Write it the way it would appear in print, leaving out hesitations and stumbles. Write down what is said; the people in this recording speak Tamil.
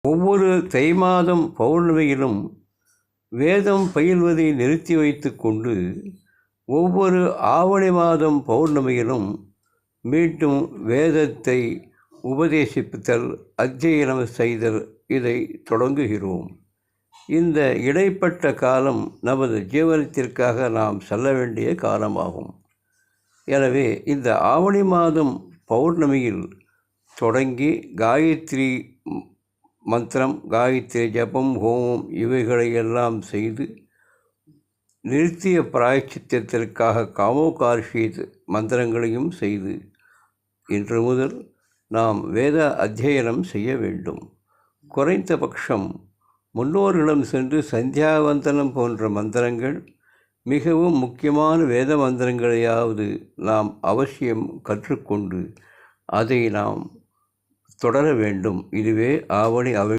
ஒவ்வொரு தை மாதம் பௌர்ணமியிலும் வேதம் பயில்வதை நிறுத்தி வைத்து கொண்டு ஒவ்வொரு ஆவணி மாதம் பௌர்ணமியிலும் மீண்டும் வேதத்தை உபதேசித்தல், அத்தியனம் செய்தல் இதை தொடங்குகிறோம். இந்த இடைப்பட்ட காலம் நமது ஜீவனத்திற்காக நாம் செல்ல வேண்டிய காலமாகும். எனவே இந்த ஆவணி மாதம் பௌர்ணமியில் தொடங்கி காயத்ரி மந்திரம், காயத்ரி ஜபம், ஹோமம் இவைகளை எல்லாம் செய்து நிறுத்திய பிராயச்சித்தத்திற்காக காமோகார்ஷீத் மந்திரங்களையும் செய்து இன்று முதல் நாம் வேத அத்தியனம் செய்ய வேண்டும். குறைந்தபட்சம் முன்னோர்களிடம் சென்று சந்தியாவந்தனம் போன்ற மந்திரங்கள், மிகவும் முக்கியமான வேத மந்திரங்களையாவது நாம் அவசியம் கற்றுக்கொண்டு அதை நாம் தொடர வேண்டும். இதுவே ஆவணி